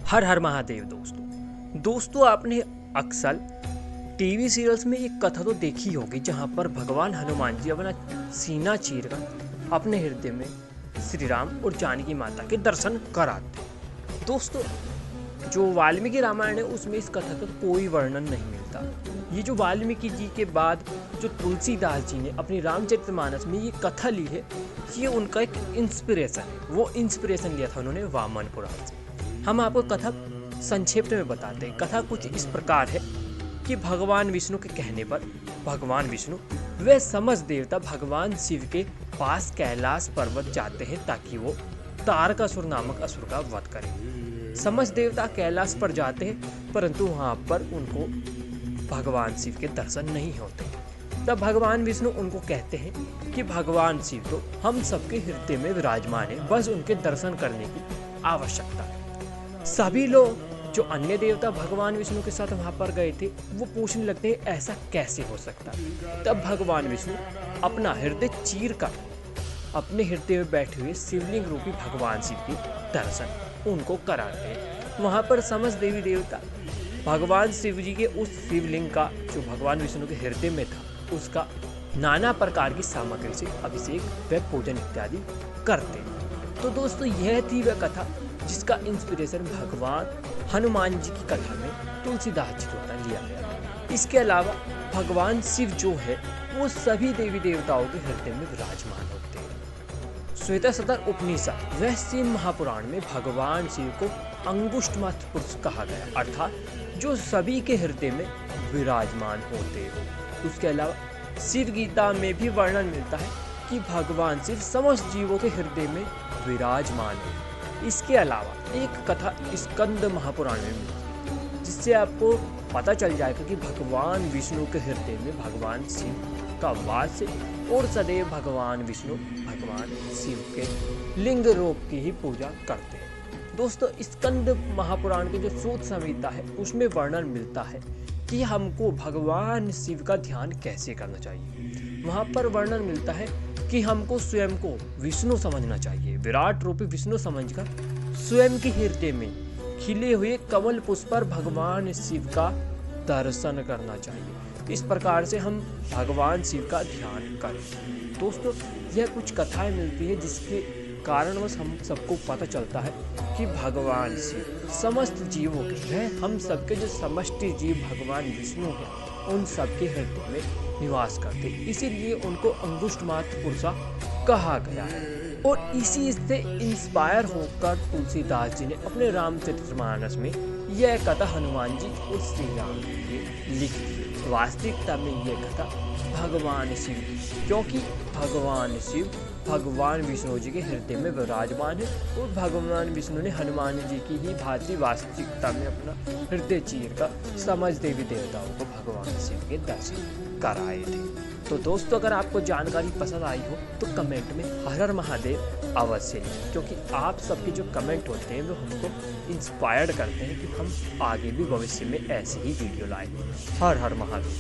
हर हर महादेव दोस्तों आपने अक्सर टीवी सीरियल्स में एक कथा तो देखी होगी जहां पर भगवान हनुमान जी अपना सीना चीरकर अपने हृदय में श्री राम और जानकी माता के दर्शन कराते। दोस्तों जो वाल्मीकि रामायण है उसमें इस कथा का कोई वर्णन नहीं मिलता। ये जो वाल्मीकि जी के बाद जो तुलसीदास जी ने अपनी रामचरितमानस में ये कथा ली है, ये उनका एक इंस्पिरेशन है। वो इंस्पिरेशन लिया था उन्होंने वामन पुराण से। हम आपको कथा संक्षेप में बताते हैं। कथा कुछ इस प्रकार है कि भगवान विष्णु के कहने पर भगवान विष्णु वे समस्त देवता भगवान शिव के पास कैलाश पर्वत जाते हैं ताकि वो तारकासुर नामक असुर का वध करें। समस्त देवता कैलाश पर जाते हैं परंतु वहां पर उनको भगवान शिव के दर्शन नहीं होते। तब भगवान विष्णु उनको कहते हैं कि भगवान शिव तो हम सबके हृदय में विराजमान है, बस उनके दर्शन करने की आवश्यकता है। सभी लोग जो अन्य देवता भगवान विष्णु के साथ वहां पर गए थे वो पूछने लगते हैं ऐसा कैसे हो सकता है। तब भगवान विष्णु अपना हृदय चीर कर अपने हृदय में बैठे हुए शिवलिंग रूपी भगवान शिव के दर्शन उनको कराते हैं। वहां पर समस्त देवी देवता भगवान शिव जी के उस शिवलिंग का जो भगवान विष्णु के हृदय में था उसका नाना प्रकार की सामग्री से अभिषेक व पूजन इत्यादि करते हैं। तो दोस्तों यह थी वह कथा जिसका इंस्पिरेशन भगवान हनुमान जी की कथा में तुलसीदास जी द्वारा लिया गया। इसके अलावा भगवान शिव जो है वो सभी देवी देवताओं के हृदय में विराजमान होते हैं। श्वेतसतर उपनिषद व सीन महापुराण में भगवान शिव को अंगुष्ठमात्र पुरुष कहा गया, अर्थात जो सभी के हृदय में विराजमान होते हो। उसके अलावा शिव गीता में भी वर्णन मिलता है कि भगवान शिव समस्त जीवों के हृदय में विराजमान है। इसके अलावा एक कथा स्कंद महापुराण में मिलती है जिससे आपको पता चल जाएगा कि भगवान विष्णु के हृदय में भगवान शिव का वास है और सदैव भगवान विष्णु भगवान शिव के लिंग रूप की ही पूजा करते हैं। दोस्तों स्कंद महापुराण के जो सूत संहिता है उसमें वर्णन मिलता है कि हमको भगवान शिव का ध्यान कैसे करना चाहिए। वहाँ पर वर्णन मिलता है कि हमको स्वयं को विष्णु समझना चाहिए। विराट रूपी विष्णु समझकर स्वयं के हृदय में खिले हुए कमल पुष्प पर भगवान शिव का दर्शन करना चाहिए। इस प्रकार से हम भगवान शिव का ध्यान करें। दोस्तों यह कुछ कथाएं मिलती है जिसके कारणवश हम सबको पता चलता है कि भगवान शिव समस्त जीवों के हम सबके जो समष्टि जीव भगवान विष्णु हैं उन सबके हृदय में निवास करते, इसीलिए उनको अंगुष्ठमात्र पुरुषा कहा गया है। और इसी से इंस्पायर होकर तुलसीदास जी ने अपने रामचरितमानस में यह कथा हनुमान जी और श्री राम के लिए लिखी है। वास्तविकता में यह कथा भगवान शिव क्योंकि भगवान शिव भगवान विष्णु जी के हृदय में विराजमान है और भगवान विष्णु ने हनुमान जी की ही भांति वास्तविकता में अपना हृदय चीर कर समस्त देवी देवताओं को भगवान शिव के दर्शन कराए थे। तो दोस्तों अगर आपको जानकारी पसंद आई हो तो कमेंट में हर हर महादेव अवश्य लिखें, क्योंकि आप सबके जो कमेंट होते हैं वो हमको इंस्पायर्ड करते हैं कि हम आगे भी भविष्य में ऐसी ही वीडियो लाएं। हर हर महादेव।